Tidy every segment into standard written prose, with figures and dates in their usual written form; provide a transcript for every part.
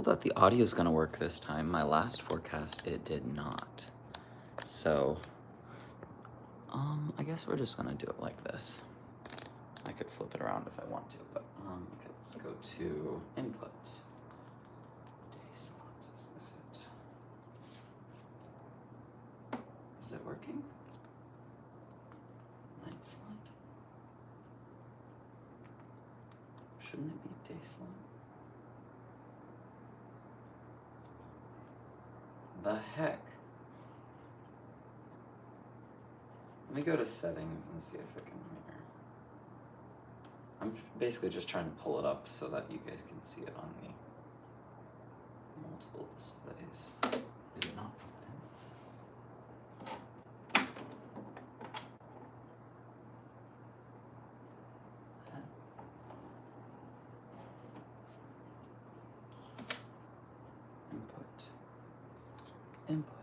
that the audio is gonna work this time. My last forecast, it did not. So, I guess we're just gonna do it like this. I could flip it around if I want to, but okay, let's go to input. Day slot, is this it? Is it working? Night slot? Shouldn't it be day slot? The heck? Let me go to settings and see if it can hear. I'm basically just trying to pull it up so that you guys can see it on the multiple displays. Is it not plugged in? Input.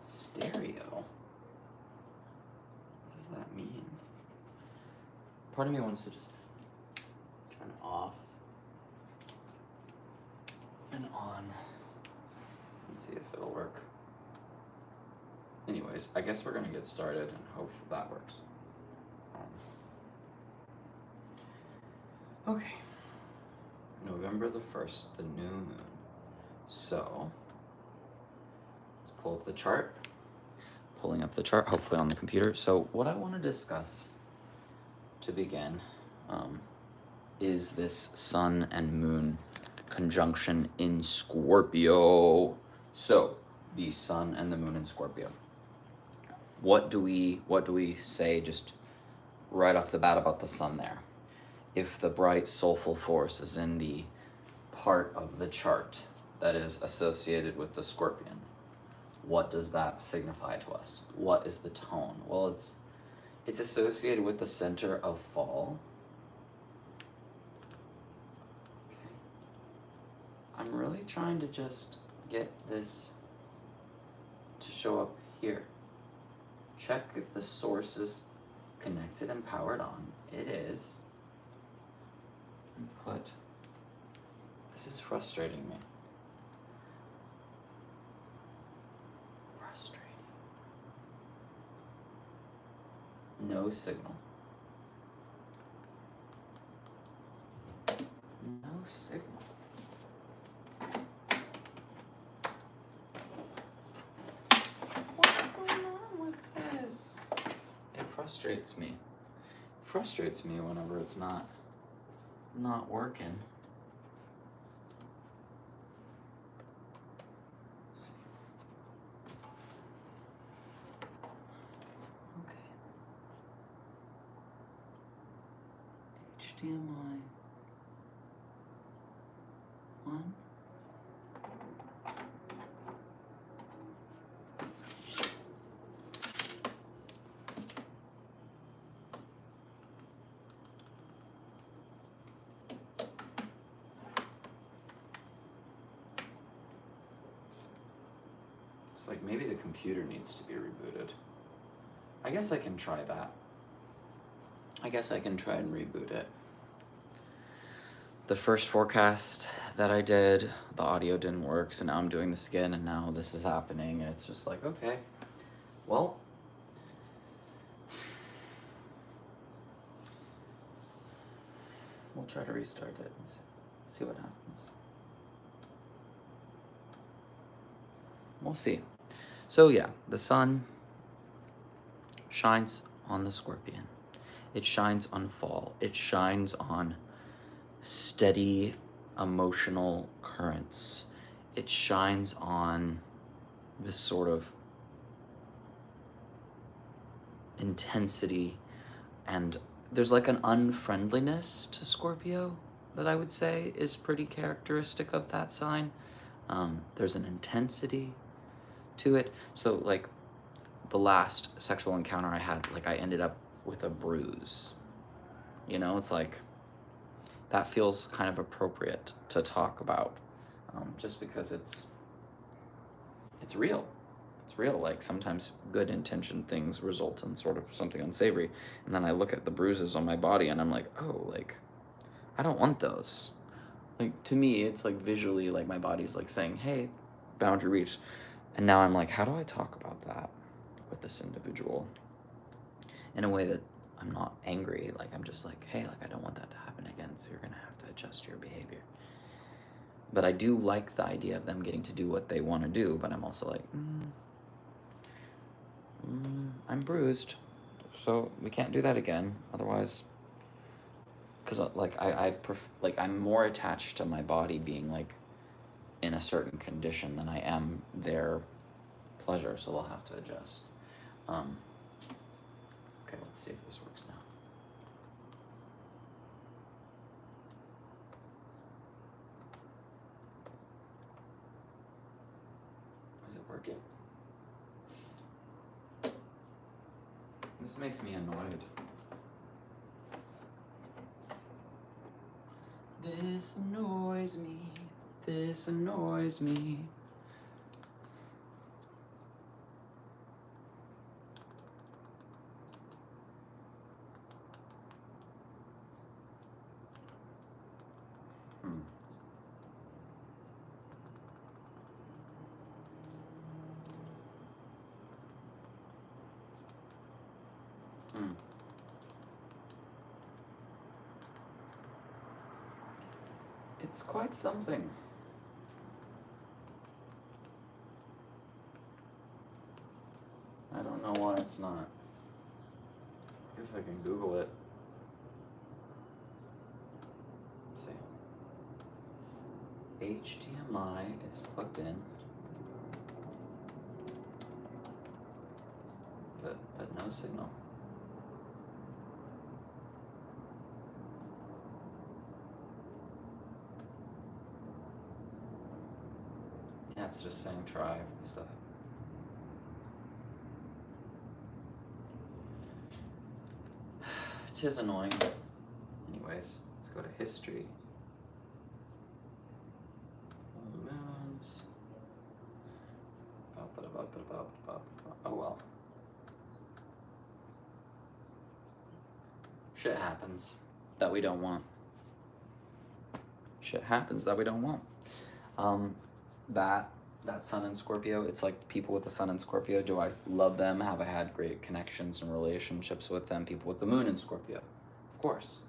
Stereo? What does that mean? Part of me wants to just turn it off and on and see if it'll work. Anyways, I guess we're gonna get started and hope that works. Okay, November the 1st, the new moon. So, let's pull up the chart. Pulling up the chart, hopefully on the computer. So what I want to discuss to begin is this sun and moon conjunction in Scorpio. So the sun and the moon in Scorpio. What do we say just right off the bat about the sun there? If the bright soulful force is in the part of the chart that is associated with the Scorpion, what does that signify to us? What is the tone? Well, it's associated with the center of fall. Okay. I'm really trying to just get this to show up here. Check if the source is connected and powered on. It is. Input. This is frustrating me. No signal. No signal. What's going on with this? It frustrates me. Frustrates me whenever it's not working. HDMI on. It's like maybe the computer needs to be rebooted. I guess I can try that. I guess I can try and reboot it. The first forecast that I did, the audio didn't work, so now I'm doing this again, and now this is happening, and it's just like, okay, well, we'll try to restart it and see what happens. We'll see. So yeah, the sun shines on the Scorpion. It shines on fall. It shines on steady emotional currents. It shines on this sort of intensity, and there's like an unfriendliness to Scorpio that I would say is pretty characteristic of that sign. There's an intensity to it. So like the last sexual encounter I had, like I ended up with a bruise. You know, it's like that feels kind of appropriate to talk about, just because it's real. It's real. Like sometimes good intentioned things result in sort of something unsavory, and then I look at the bruises on my body and I'm like, oh, like I don't want those. Like to me, it's like visually like my body's like saying, hey, boundary reached, and now I'm like, how do I talk about that with this individual in a way that I'm not angry? Like I'm just like, hey, like I don't want that to happen again, so you're gonna have to adjust your behavior. But I do like the idea of them getting to do what they want to do, but I'm also like, I'm bruised, so we can't do that again. Otherwise, because like like I'm more attached to my body being like in a certain condition than I am their pleasure, so they'll have to adjust. Okay, let's see if this works now. Is it working? This makes me annoyed. This annoys me. This annoys me. It's quite something. I don't know why it's not. I guess I can Google it. Let's see. HDMI is plugged in, but no signal. Yeah, it's just saying try stuff. It is annoying. Anyways, let's go to history. Full moons. Oh well. Shit happens that we don't want. Shit happens that we don't want. That sun in Scorpio, it's like people with the sun in Scorpio, do I love them? Have I had great connections and relationships with them? People with the moon in Scorpio, of course.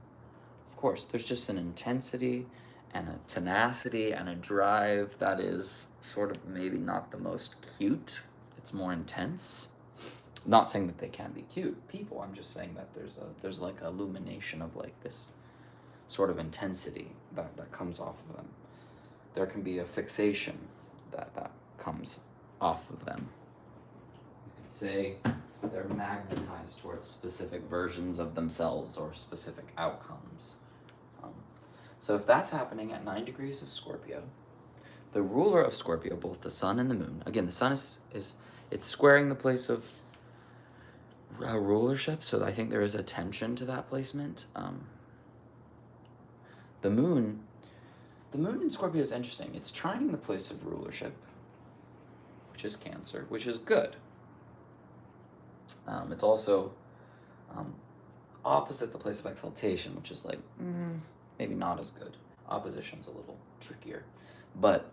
Of course, there's just an intensity and a tenacity and a drive that is sort of maybe not the most cute. It's more intense. Not saying that they can't be cute people. I'm just saying that there's like a illumination of like this sort of intensity that comes off of them. There can be a fixation that comes off of them. You could say they're magnetized towards specific versions of themselves or specific outcomes. So if that's happening at 9 degrees of Scorpio, the ruler of Scorpio, both the sun and the moon, again, the sun is it's squaring the place of rulership, so I think there is a tension to that placement. The moon in Scorpio is interesting. It's trining the place of rulership, which is Cancer, which is good. It's also opposite the place of exaltation, which is like maybe not as good. Opposition's a little trickier, but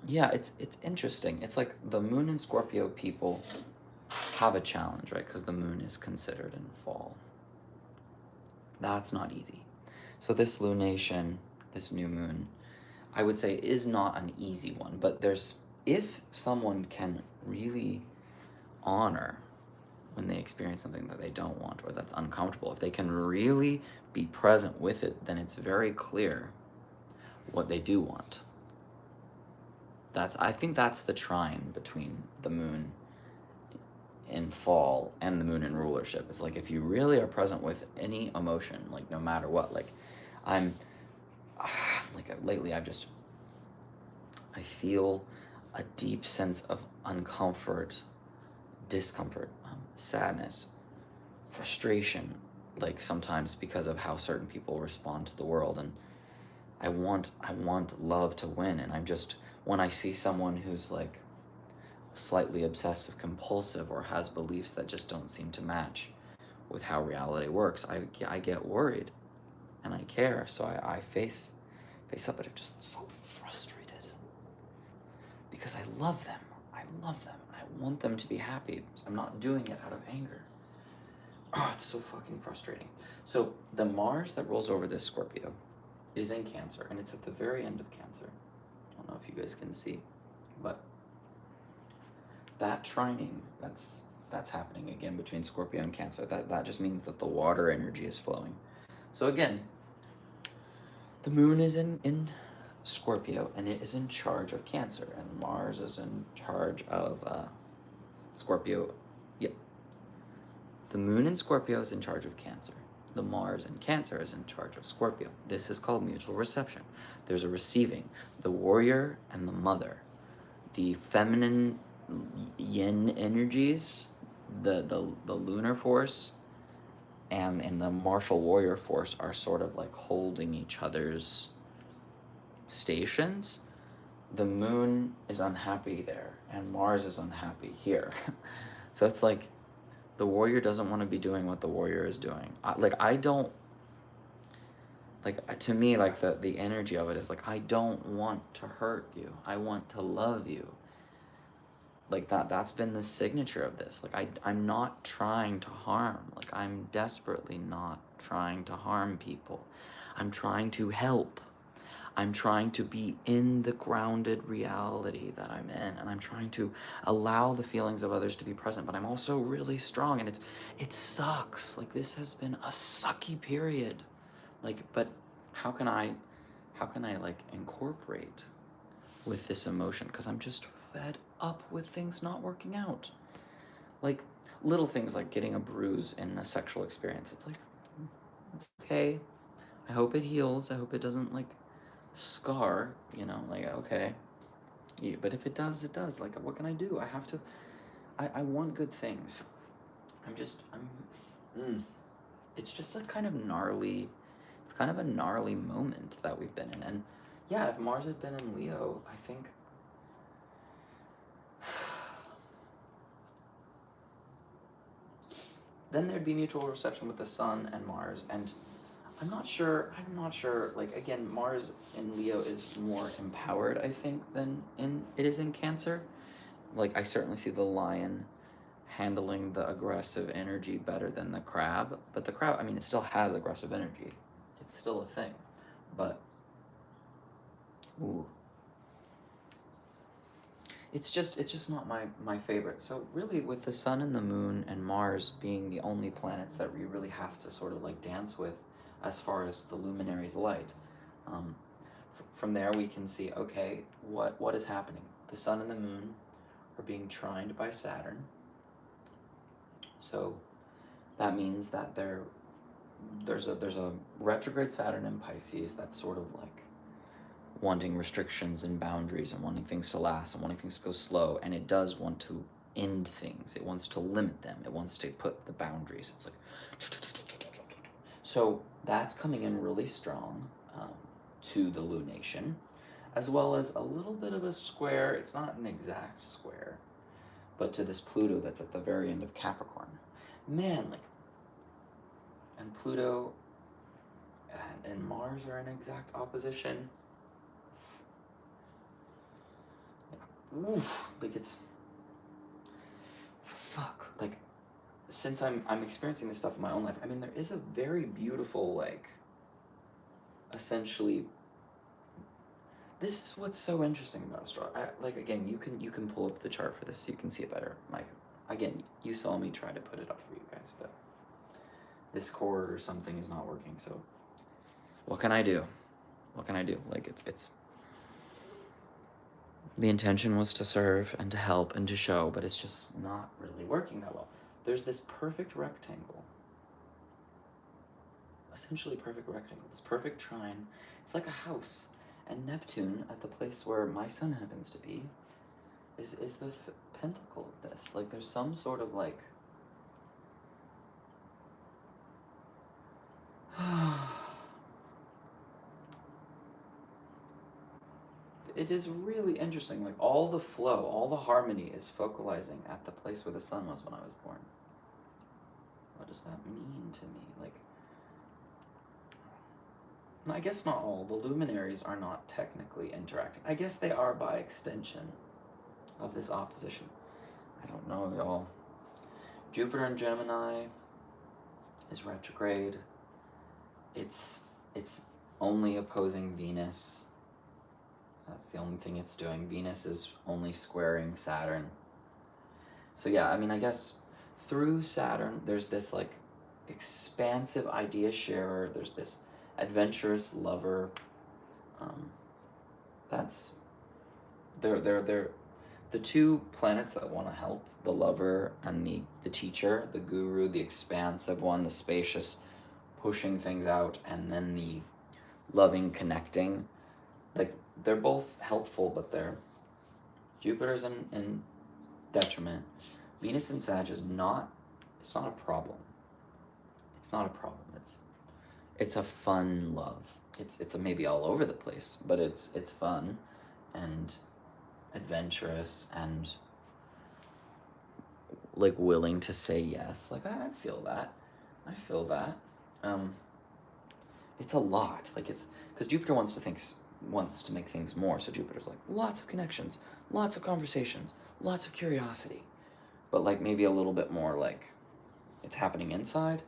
yeah, it's interesting. It's like the moon in Scorpio people have a challenge, right? Because the moon is considered in fall. That's not easy. So this lunation, this new moon, I would say is not an easy one, but if someone can really honor when they experience something that they don't want or that's uncomfortable, if they can really be present with it, then it's very clear what they do want. I think that's the trine between the moon in fall and the moon in rulership. It's like if you really are present with any emotion, like no matter what, like I'm like lately I feel a deep sense of discomfort, sadness, frustration, like sometimes because of how certain people respond to the world, and I want love to win, and I'm just, when I see someone who's like slightly obsessive compulsive or has beliefs that just don't seem to match with how reality works, I get worried and I care, so I face up, but I'm just so frustrated because I love them. And I want them to be happy. I'm not doing it out of anger. Oh, it's so fucking frustrating. So the Mars that rolls over this Scorpio is in Cancer, and it's at the very end of Cancer. I don't know if you guys can see, but that trining that's happening again between Scorpio and Cancer. That just means that the water energy is flowing. So again, the moon is in Scorpio, and it is in charge of Cancer, and Mars is in charge of Scorpio. Yeah. The moon in Scorpio is in charge of Cancer. The Mars in Cancer is in charge of Scorpio. This is called mutual reception. There's a receiving, the warrior and the mother. The feminine yin energies, the lunar force, and the martial warrior force are sort of like holding each other's stations. The moon is unhappy there, and Mars is unhappy here. So it's like the warrior doesn't want to be doing what the warrior is doing. I don't, like, to me, like, the energy of it is like, I don't want to hurt you. I want to love you. Like, that's been the signature of this. Like, I'm not trying to harm. Like, I'm desperately not trying to harm people. I'm trying to help. I'm trying to be in the grounded reality that I'm in, and I'm trying to allow the feelings of others to be present, but I'm also really strong, and it sucks. Like, this has been a sucky period. Like, but how can I like incorporate with this emotion? Because I'm just fed up with things not working out. Like, little things like getting a bruise in a sexual experience. It's like, it's okay. I hope it heals. I hope it doesn't, like, scar, you know, like, okay. Yeah, but if it does, it does. Like, what can I do? I have to, I want good things. It's just a kind of gnarly, it's kind of a gnarly moment that we've been in. And yeah, if Mars had been in Leo, I think, then there'd be mutual reception with the Sun and Mars, and I'm not sure, like, again, Mars in Leo is more empowered, I think, than it is in Cancer. Like, I certainly see the lion handling the aggressive energy better than the crab, but the crab, I mean, it still has aggressive energy. It's still a thing, but, ooh. It's just not my favorite. So really, with the Sun and the Moon and Mars being the only planets that we really have to sort of like dance with as far as the luminary's light, from there we can see, okay, what is happening? The Sun and the Moon are being trined by Saturn. So that means that there's a retrograde Saturn in Pisces that's sort of like wanting restrictions and boundaries and wanting things to last and wanting things to go slow, and it does want to end things. It wants to limit them. It wants to put the boundaries. It's like, so that's coming in really strong to the lunation, as well as a little bit of a square. It's not an exact square, but to this Pluto that's at the very end of Capricorn. Man, like, and Pluto and Mars are in exact opposition. Oof, like, it's fuck. Like, since I'm experiencing this stuff in my own life, I mean, there is a very beautiful, like, essentially, this is what's so interesting about astrology. Like, again, you can pull up the chart for this so you can see it better, Mike. Again, you saw me try to put it up for you guys, but this cord or something is not working. So what can I do? Like, it's the intention was to serve and to help and to show, but it's just not really working that well. There's this perfect rectangle, essentially perfect rectangle, this perfect trine. It's like a house, and Neptune, at the place where my sun happens to be, is the pentacle of this. Like, there's some sort of, like, it is really interesting. Like all the flow, all the harmony is focalizing at the place where the sun was when I was born. What does that mean to me? Like, I guess not all. The luminaries are not technically interacting. I guess they are by extension of this opposition. I don't know, y'all. Jupiter in Gemini is retrograde. It's only opposing Venus. That's the only thing it's doing. Venus is only squaring Saturn. So yeah, I mean, I guess through Saturn, there's this like expansive idea sharer. There's this adventurous lover. That's they're the two planets that want to help, the lover and the teacher, the guru, the expansive one, the spacious, pushing things out, and then the loving, connecting. Like, they're both helpful, but they're Jupiter's in detriment. Venus in Sag is not, it's not a problem. It's not a problem. It's a fun love. It's a maybe all over the place, but it's fun and adventurous and like willing to say yes. Like I feel that. I feel that. It's a lot. Like it's because Jupiter wants to make things more. So Jupiter's like lots of connections, lots of conversations, lots of curiosity, but like maybe a little bit more like it's happening inside.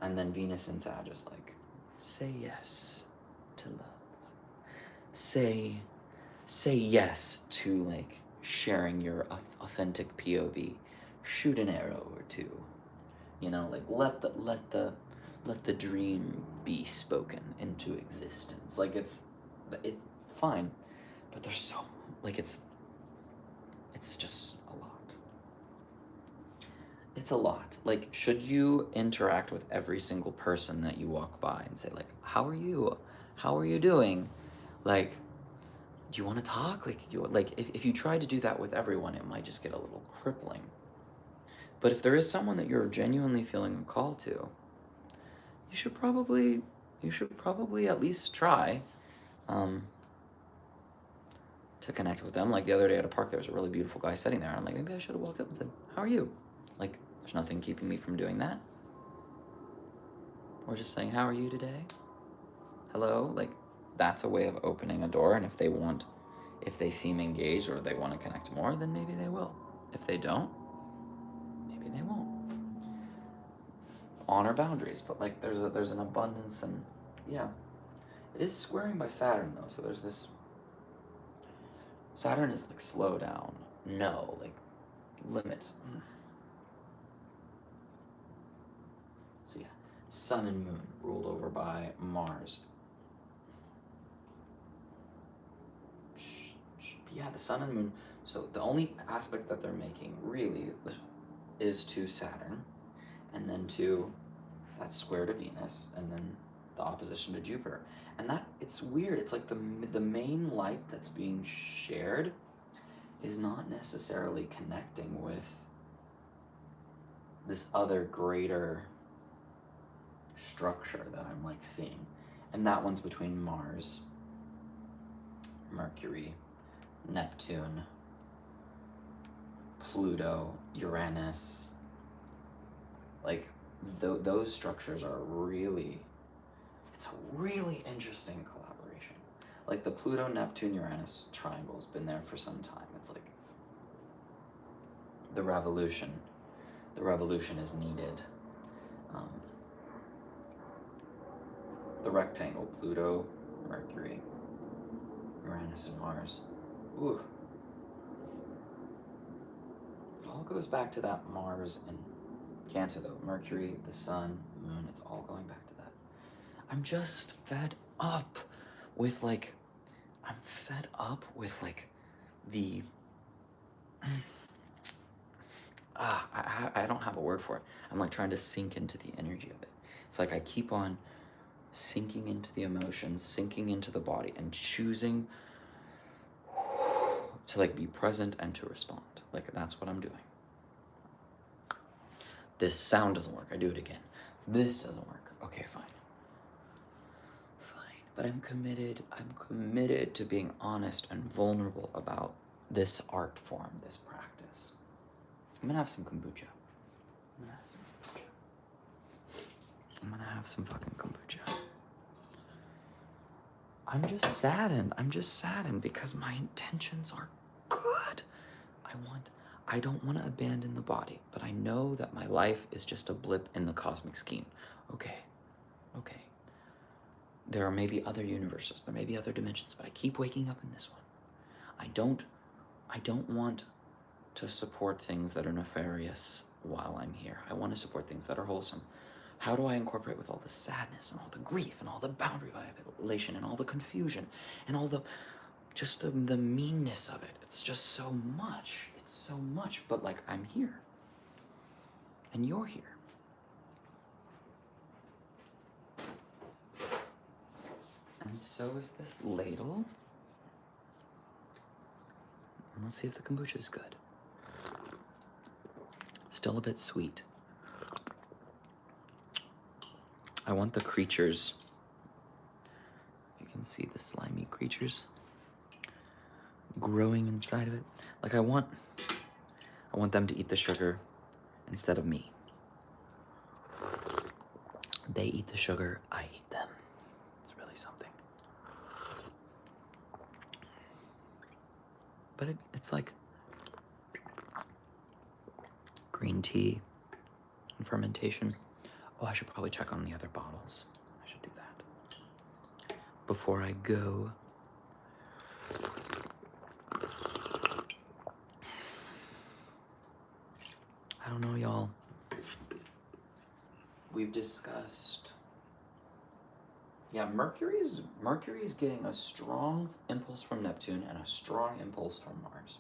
And then Venus in Sag is like, say yes to love. Say yes to like sharing your authentic POV. Shoot an arrow or two. You know, like let the dream be spoken into existence. Like it's fine, but there's so like it's just a lot. It's a lot. Like, should you interact with every single person that you walk by and say, like, how are you? How are you doing? Like, do you want to talk? Like, if you try to do that with everyone, it might just get a little crippling. But if there is someone that you're genuinely feeling a call to, you should probably at least try to connect with them. Like the other day at a park, there was a really beautiful guy sitting there. I'm like, maybe I should have walked up and said, how are you? Like, there's nothing keeping me from doing that. Or just saying, how are you today? Hello? Like, that's a way of opening a door. And if they seem engaged or they want to connect more, then maybe they will. If they don't, maybe they won't. Honor boundaries, but like there's an abundance, and yeah. It is squaring by Saturn though, so there's this Saturn is like slow down. No, like limits. So yeah, Sun and Moon ruled over by Mars. Yeah, the Sun and Moon. So the only aspect that they're making really is to Saturn, and then to that square to Venus, and then the opposition to Jupiter. And that, it's weird. It's like the main light that's being shared is not necessarily connecting with this other greater structure that I'm like seeing. And that one's between Mars, Mercury, Neptune, Pluto, Uranus. Like those structures are really, it's a really interesting collaboration. Like the Pluto, Neptune, Uranus triangle has been there for some time. It's like the revolution is needed. The rectangle, Pluto, Mercury, Uranus, and Mars. Ooh. It all goes back to that Mars and Cancer though. Mercury, the Sun, the Moon, it's all going back to that. I'm just fed up with like the I don't have a word for it. I'm like trying to sink into the energy of it. It's like I keep on sinking into the emotions, sinking into the body, and choosing to like be present and to respond. Like that's what I'm doing. This sound doesn't work. I do it again. This doesn't work. Okay, fine. But I'm committed to being honest and vulnerable about this art form, this practice. I'm gonna have some kombucha. I'm gonna have some fucking kombucha. I'm just saddened because my intentions are good. I don't want to abandon the body, but I know that my life is just a blip in the cosmic scheme. Okay. There are maybe other universes, there may be other dimensions, but I keep waking up in this one. I don't want to support things that are nefarious while I'm here. I want to support things that are wholesome. How do I incorporate with all the sadness and all the grief and all the boundary violation and all the confusion and all the meanness of it? It's just so much. It's so much. But like, I'm here. And you're here. And so is this ladle. And let's see if the kombucha is good. Still a bit sweet. I want the creatures. You can see the slimy creatures growing inside of it. Like I want them to eat the sugar instead of me. They eat the sugar, I eat them. It's really something. But it's like green tea and fermentation. Oh, I should probably check on the other bottles. I should do that before I go. I don't know, y'all. We've discussed. Yeah, Mercury's getting a strong impulse from Neptune and a strong impulse from Mars.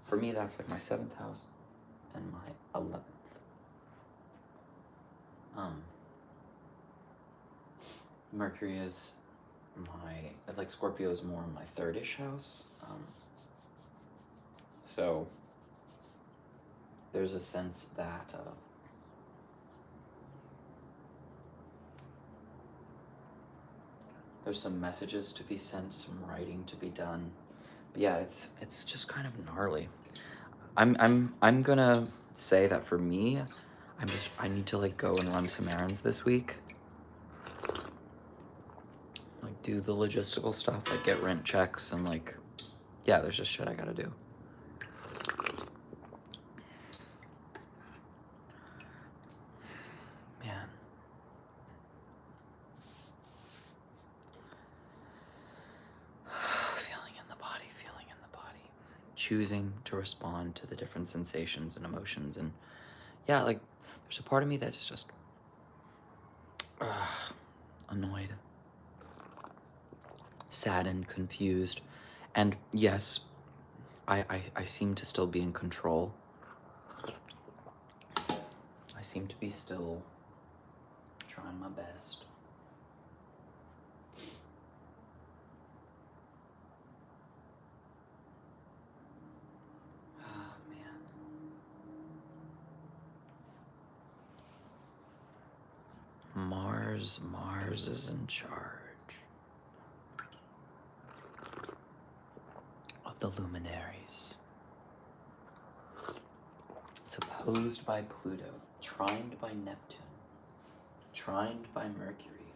For me, that's like my 7th house and my 11th. Mercury is like Scorpio is more my 3rd-ish house. So there's a sense that there's some messages to be sent, some writing to be done. But yeah, it's just kind of gnarly. I'm gonna say that for me, I need to like go and run some errands this week. Like do the logistical stuff, like get rent checks and like, yeah, there's just shit I gotta do. Man. Feeling in the body. Choosing to respond to the different sensations and emotions. And yeah, like there's a part of me that's just annoyed, saddened, confused. And yes, I seem to still be in control. I seem to be still trying my best. Mars is in charge of the luminaries. It's opposed by Pluto, trined by Neptune, trined by Mercury.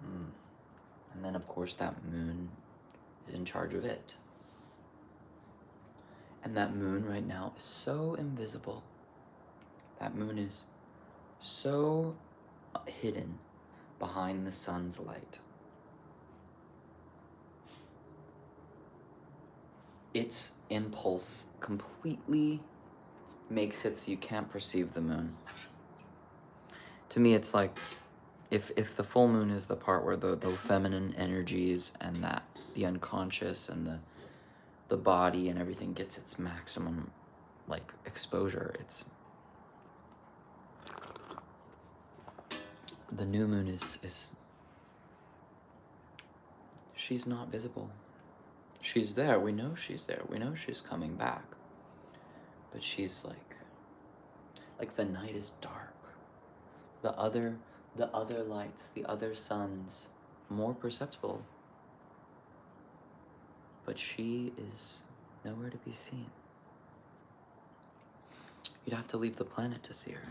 And then, of course, that moon is in charge of it. And that moon right now is so invisible. That moon is so hidden behind the sun's light. Its impulse completely makes it so you can't perceive the moon. To me, it's like if the full moon is the part where the feminine energies and that the unconscious and the body and everything gets its maximum like exposure, it's the new moon is she's not visible. She's there, we know she's there, we know she's coming back. But she's like the night is dark. The other the other lights, the other suns, more perceptible. But she is nowhere to be seen. You'd have to leave the planet to see her.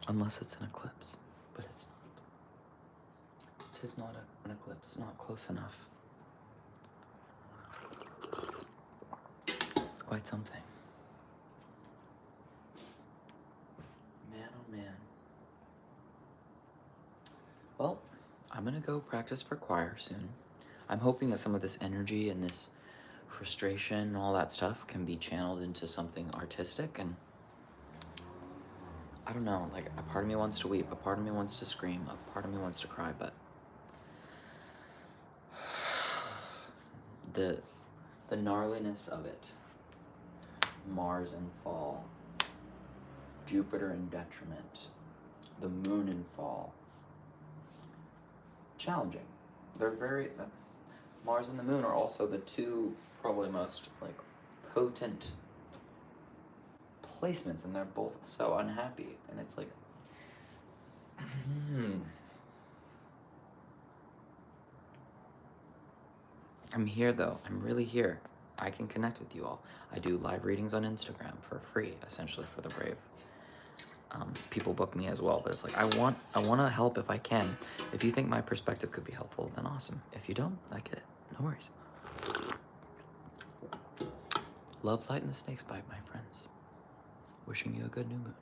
Unless it's an eclipse, but it's not. It is not an eclipse, not close enough. It's quite something. Man, oh man. Well, I'm gonna go practice for choir soon. I'm hoping that some of this energy and this frustration and all that stuff can be channeled into something artistic, and I don't know, like a part of me wants to weep, a part of me wants to scream, a part of me wants to cry, but the gnarliness of it, Mars in fall, Jupiter in detriment, the moon in fall, challenging. They're very, Mars and the moon are also the two probably most like potent placements, and they're both so unhappy, and it's like I'm here though. I'm really here. I can connect with you all. I do live readings on Instagram for free, essentially, for the brave. People book me as well, but it's like I want to help if I can. If you think my perspective could be helpful, then awesome. If you don't, I get it. No worries. Love, light, and the snake's bite, my friends. Wishing you a good new moon.